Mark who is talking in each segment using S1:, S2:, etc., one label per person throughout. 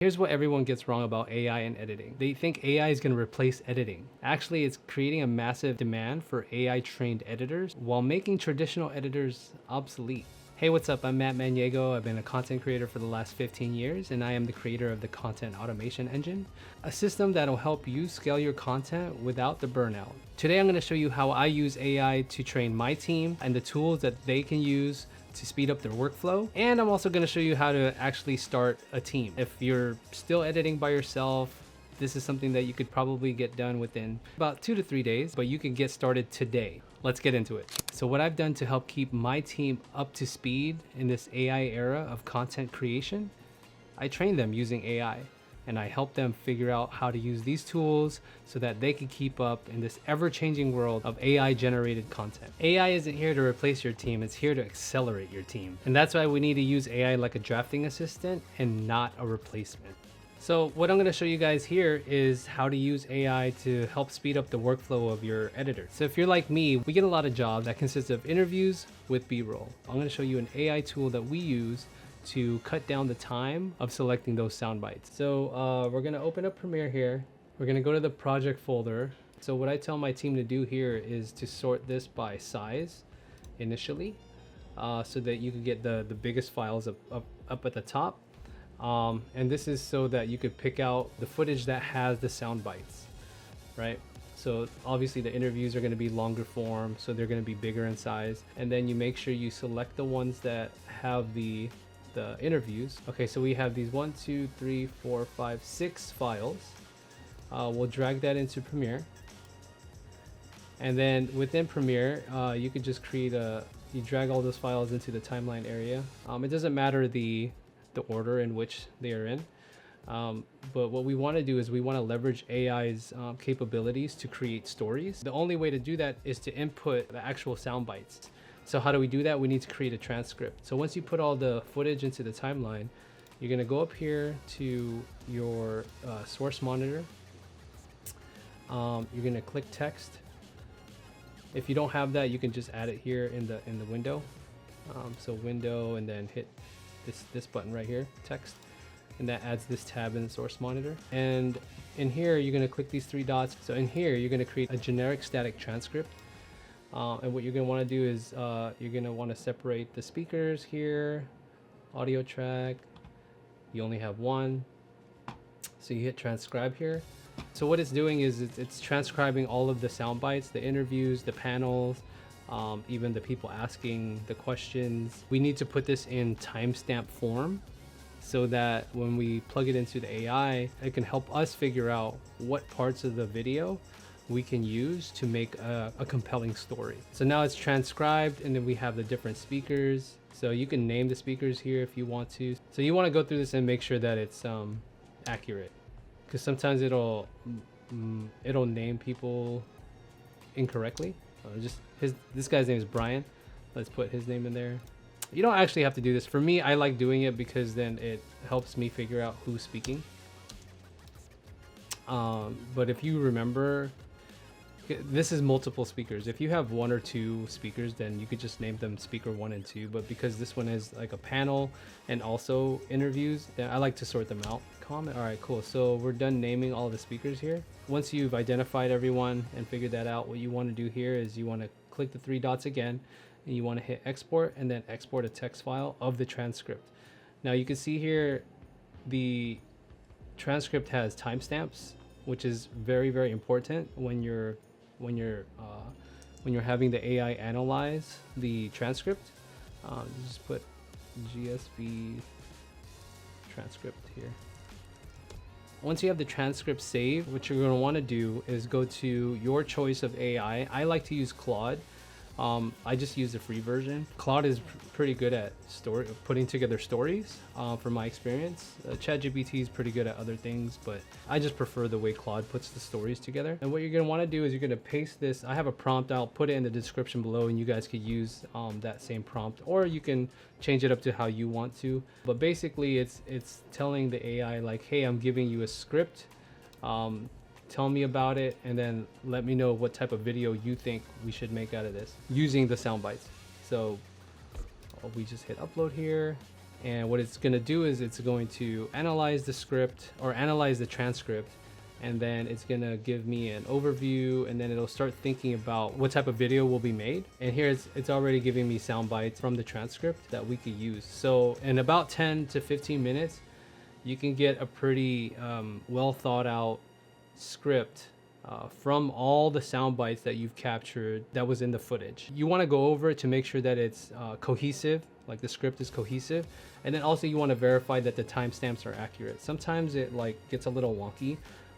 S1: Here's what everyone gets wrong about AI and editing. They think AI is going to replace editing. Actually, it's creating a massive demand for AI trained editors while making traditional editors obsolete. Hey, what's up? I'm Matt Maniego. I've been a content creator for the last 15 years, and I am the creator of the Content Automation Engine, a system that'll help you scale your content without the burnout. Today, I'm going to show you how I use AI to train my team and the tools that they can use to speed up their workflow. And I'm also going to show you how to actually start a team. If you're still editing by yourself, this is something that you could probably get done within about 2 to 3 days, but you can get started today. Let's get into it. So what I've done to help keep my team up to speed in this AI era of content creation, I train them using AI. And I help them figure out how to use these tools so that they can keep up in this ever-changing world of AI-generated content. AI isn't here to replace your team, it's here to accelerate your team. And that's why we need to use AI like a drafting assistant and not a replacement. So what I'm going to show you guys here is how to use AI to help speed up the workflow of your editor. So if you're like me, we get a lot of jobs that consist of interviews with B-roll. I'm going to show you an AI tool that we use to cut down the time of selecting those sound bites. So we're going to open up Premiere here. We're going to go to the project folder. So what I tell my team to do here is to sort this by size initially, so that you can get the biggest files up at the top. And this is so that you could pick out the footage that has the sound bites, right? So obviously the interviews are going to be longer form, so they're going to be bigger in size. And then you make sure you select the ones that have the interviews. Okay, so we have these 1, 2, 3, 4, 5, 6 files. We'll drag that into Premiere. And then within Premiere, you could just create you drag all those files into the timeline area. It doesn't matter the order in which they are in. But what we want to do is we want to leverage AI's capabilities to create stories. The only way to do that is to input the actual sound bites. So how do we do that? We need to create a transcript. So once you put all the footage into the timeline, you're going to go up here to your source monitor. You're going to click text. If you don't have that, you can just add it here in the window. So window, and then hit this button right here, text, and that adds this tab in the source monitor. And in here, you're going to click these 3 dots. So in here, you're going to create a generic static transcript. And what you're going to want to do is you're going to want to separate the speakers here, audio track. You only have one. So you hit transcribe here. So what it's doing is it's transcribing all of the sound bites, the interviews, the panels, even the people asking the questions. We need to put this in timestamp form so that when we plug it into the AI, it can help us figure out what parts of the video we can use to make a compelling story. So now it's transcribed, and then we have the different speakers. So you can name the speakers here if you want to. So you want to go through this and make sure that it's accurate, because sometimes it'll name people incorrectly. This guy's name is Brian. Let's put his name in there. You don't actually have to do this. For me, I like doing it because then it helps me figure out who's speaking. But if you remember, this is multiple speakers. If you have 1 or 2 speakers, then you could just name them speaker 1 and 2. But because this one is like a panel and also interviews, then I like to sort them out. Comment. All right, cool. So we're done naming all the speakers here. Once you've identified everyone and figured that out, what you want to do here is you want to click the 3 dots again, and you want to hit export, and then export a text file of the transcript. Now you can see here the transcript has timestamps, which is very, very important when you're having the AI analyze the transcript. Just put GSV transcript here. Once you have the transcript saved, what you're going to want to do is go to your choice of AI. I like to use Claude. I just use the free version. Claude is pretty good at putting together stories, from my experience. ChatGPT is pretty good at other things, but I just prefer the way Claude puts the stories together. And what you're going to want to do is you're going to paste this. I have a prompt. I'll put it in the description below, and you guys could use that same prompt, or you can change it up to how you want to. But basically, it's telling the AI like, hey, I'm giving you a script. Tell me about it, and then let me know what type of video you think we should make out of this using the sound bites. So we just hit upload here. And what it's going to do is it's going to analyze the script or analyze the transcript, and then it's going to give me an overview, and then it'll start thinking about what type of video will be made. And here it's already giving me sound bites from the transcript that we could use. So in about 10 to 15 minutes, you can get a pretty well thought out script from all the sound bites that you've captured that was in the footage. You want to go over it to make sure that it's cohesive, like the script is cohesive. And then also you want to verify that the timestamps are accurate. Sometimes it like gets a little wonky,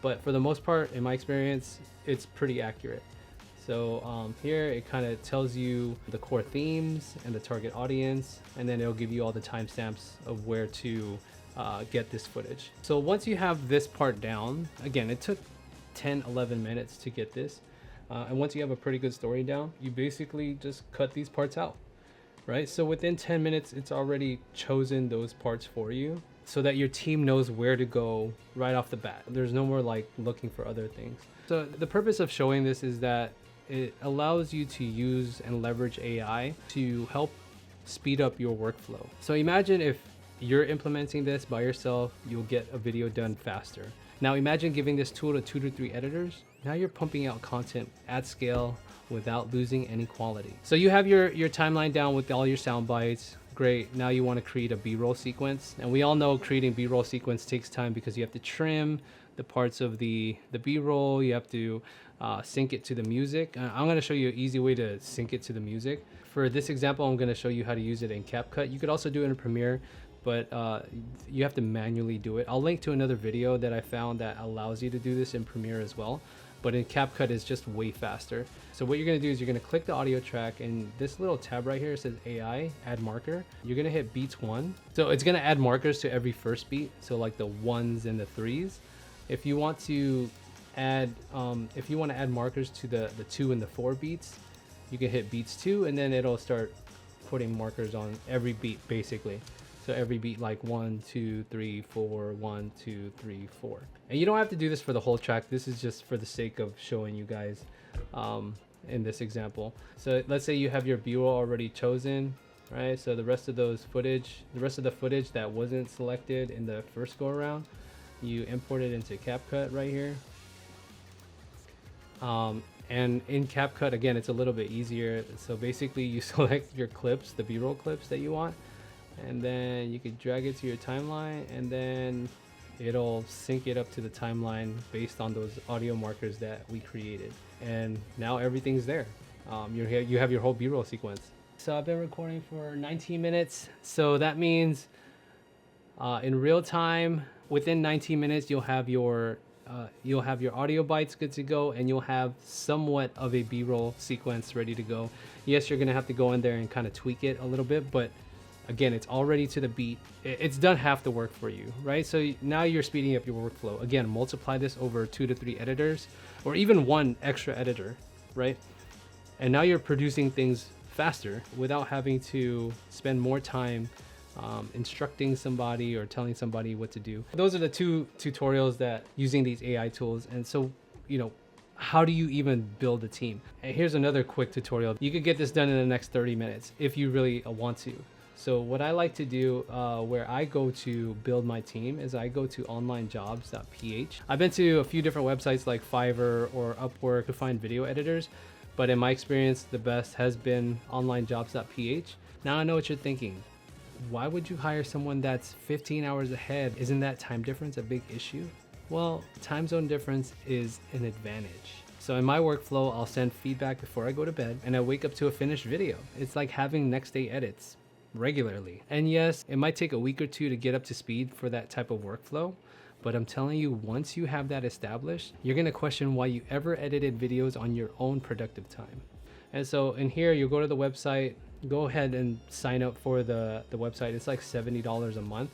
S1: but for the most part, in my experience, it's pretty accurate. So here it kind of tells you the core themes and the target audience, and then it'll give you all the timestamps of where to get this footage. So once you have this part down, again, it took 10-11 minutes to get this, and once you have a pretty good story down, you basically just cut these parts out, right? So within 10 minutes it's already chosen those parts for you so that your team knows where to go right off the bat. There's no more like looking for other things. So the purpose of showing this is that it allows you to use and leverage AI to help speed up your workflow. So imagine if you're implementing this by yourself, you'll get a video done faster. Now imagine giving this tool to 2 to 3 editors. Now you're pumping out content at scale without losing any quality. So you have your timeline down with all your sound bites. Great. Now you want to create a B-roll sequence. And we all know creating B-roll sequence takes time because you have to trim the parts of the B-roll. You have to sync it to the music. I'm going to show you an easy way to sync it to the music. For this example, I'm going to show you how to use it in CapCut. You could also do it in Premiere, but you have to manually do it. I'll link to another video that I found that allows you to do this in Premiere as well, but in CapCut it's just way faster. So what you're gonna do is you're gonna click the audio track, and this little tab right here says AI, add marker. You're gonna hit beats 1. So it's gonna add markers to every first beat, so like the 1s and the 3s. If you want to add markers to the 2 and the 4 beats, you can hit beats 2, and then it'll start putting markers on every beat basically. So every beat like 1, 2, 3, 4, 1, 2, 3, 4. And you don't have to do this for the whole track. This is just for the sake of showing you guys in this example. So let's say you have your B-roll already chosen, right? So the rest of the footage that wasn't selected in the first go around, you import it into CapCut right here. And in CapCut, again, it's a little bit easier. So basically you select your clips, the B-roll clips that you want, and then you can drag it to your timeline, and then it'll sync it up to the timeline based on those audio markers that we created. And now everything's there. You have your whole B-roll sequence. So I've been recording for 19 minutes. So that means in real time, within 19 minutes, you'll have your audio bites good to go, and you'll have somewhat of a B-roll sequence ready to go. Yes, you're gonna have to go in there and kind of tweak it a little bit, but again, it's already to the beat. It's done half the work for you, right? So now you're speeding up your workflow. Again, multiply this over 2 to 3 editors, or even 1 extra editor, right? And now you're producing things faster without having to spend more time instructing somebody or telling somebody what to do. Those are the 2 tutorials that using these AI tools. And so, how do you even build a team? And here's another quick tutorial. You could get this done in the next 30 minutes if you really want to. So what I like to do where I go to build my team is I go to onlinejobs.ph. I've been to a few different websites like Fiverr or Upwork to find video editors, but in my experience, the best has been onlinejobs.ph. Now I know what you're thinking. Why would you hire someone that's 15 hours ahead? Isn't that time difference a big issue? Well, time zone difference is an advantage. So in my workflow, I'll send feedback before I go to bed, and I wake up to a finished video. It's like having next day edits regularly. And yes, it might take a week or 2 to get up to speed for that type of workflow, but I'm telling you, once you have that established, you're gonna question why you ever edited videos on your own productive time. And so in here, you'll go to the website, go ahead and sign up for the website. It's like $70 a month,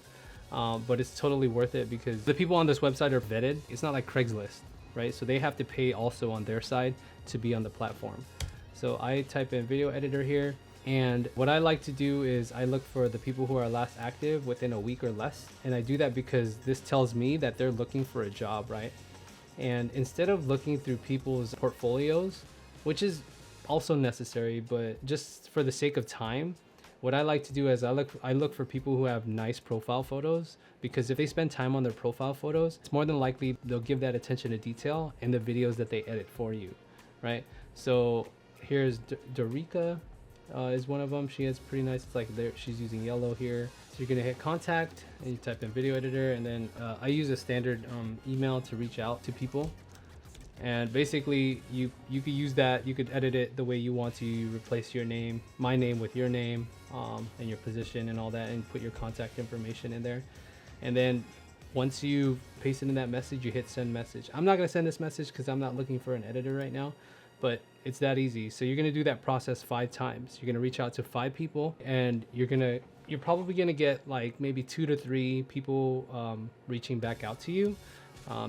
S1: but it's totally worth it because the people on this website are vetted. It's not like Craigslist, right? So they have to pay also on their side to be on the platform. So I type in video editor here, and what I like to do is I look for the people who are last active within a week or less. And I do that because this tells me that they're looking for a job, right? And instead of looking through people's portfolios, which is also necessary, but just for the sake of time, What I like to do is I look for people who have nice profile photos, because if they spend time on their profile photos, it's more than likely they'll give that attention to detail in the videos that they edit for you, right? So here's Dorica, is one of them. She has pretty nice, it's like there, she's using yellow here. So you're gonna hit contact and you type in video editor, and then I use a standard email to reach out to people. And basically you could use that, you could edit it the way you want to. You replace your name, my name, with your name, and your position and all that, and put your contact information in there. And then once you paste it in that message, you hit send message. I'm not gonna send this message because I'm not looking for an editor right now, but it's that easy. So you're gonna do that process 5 times. You're gonna reach out to 5 people, and you're probably gonna get like maybe 2 to 3 people reaching back out to you,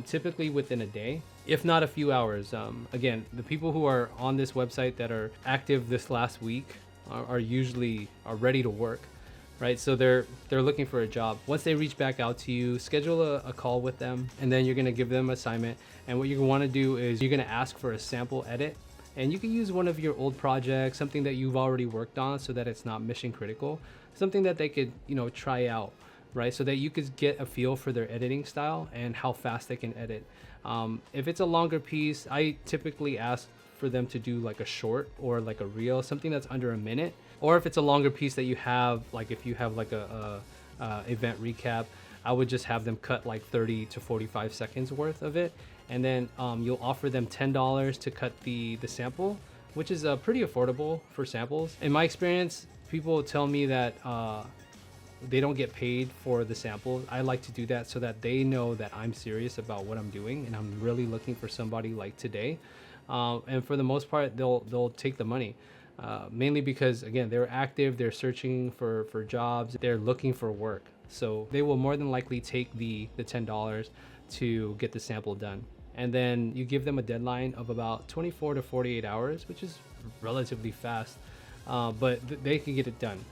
S1: typically within a day, if not a few hours. Again, the people who are on this website that are active this last week are usually ready to work, right? So they're looking for a job. Once they reach back out to you, schedule a call with them, and then you're gonna give them assignment. And what you're gonna wanna do is you're gonna ask for a sample edit. And you can use one of your old projects, something that you've already worked on, so that it's not mission critical, something that they could, try out, right? So that you could get a feel for their editing style and how fast they can edit. If it's a longer piece, I typically ask for them to do like a short or like a reel, something that's under a minute. Or if it's a longer piece that you have, like if you have like a event recap, I would just have them cut like 30 to 45 seconds worth of it. And then you'll offer them $10 to cut the sample, which is pretty affordable for samples. In my experience, people tell me that they don't get paid for the samples. I like to do that so that they know that I'm serious about what I'm doing and I'm really looking for somebody like today. And for the most part, they'll take the money. Mainly because, again, they're active, they're searching for jobs, they're looking for work. So they will more than likely take the $10 to get the sample done. And then you give them a deadline of about 24 to 48 hours, which is relatively fast, but they can get it done.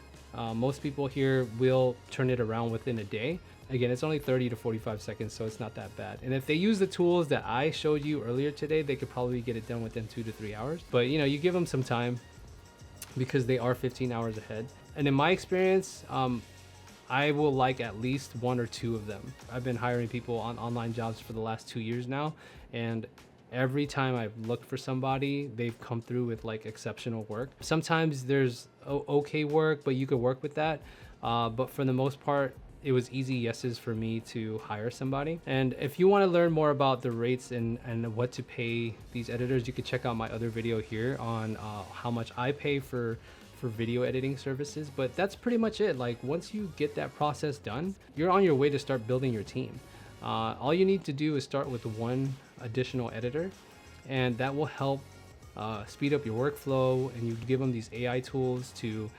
S1: Most people here will turn it around within a day. Again, it's only 30 to 45 seconds, so it's not that bad. And if they use the tools that I showed you earlier today, they could probably get it done within 2 to 3 hours. But you give them some time, because they are 15 hours ahead. And in my experience, I will like at least 1 or 2 of them. I've been hiring people on online jobs for the last 2 years now, and every time I've looked for somebody, they've come through with like exceptional work. Sometimes there's okay work, but you could work with that. But for the most part, it was easy yeses for me to hire somebody. And if you want to learn more about the rates and what to pay these editors, you could check out my other video here on how much I pay for video editing services. But that's pretty much it. Like, once you get that process done, you're on your way to start building your team. All you need to do is start with 1 additional editor, and that will help speed up your workflow, and you give them these AI tools to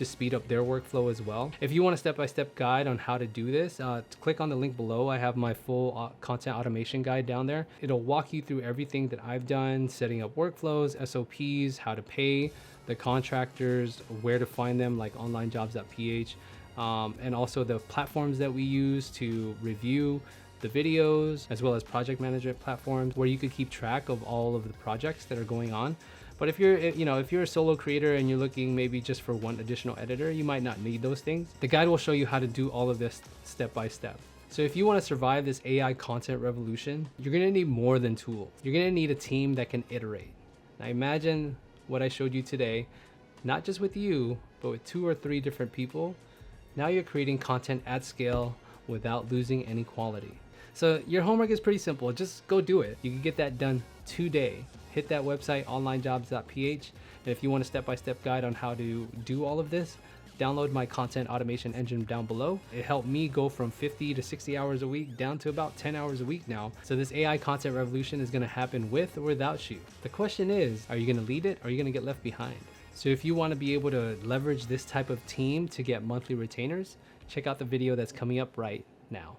S1: speed up their workflow as well. If you want a step-by-step guide on how to do this, click on the link below. I have my full content automation guide down there. It'll walk you through everything that I've done, setting up workflows, SOPs, how to pay the contractors, where to find them, like onlinejobs.ph, and also the platforms that we use to review the videos, as well as project management platforms where you could keep track of all of the projects that are going on. But if you're a solo creator and you're looking maybe just for 1 additional editor, you might not need those things. The guide will show you how to do all of this step by step. So if you want to survive this AI content revolution, you're going to need more than tools. You're going to need a team that can iterate. Now imagine what I showed you today, not just with you, but with 2 or 3 different people. Now you're creating content at scale without losing any quality. So your homework is pretty simple. Just go do it. You can get that done today. Hit that website, onlinejobs.ph. And if you want a step-by-step guide on how to do all of this, download my content automation engine down below. It helped me go from 50 to 60 hours a week down to about 10 hours a week now. So this AI content revolution is gonna happen with or without you. The question is, are you gonna lead it or are you gonna get left behind? So if you wanna be able to leverage this type of team to get monthly retainers, check out the video that's coming up right now.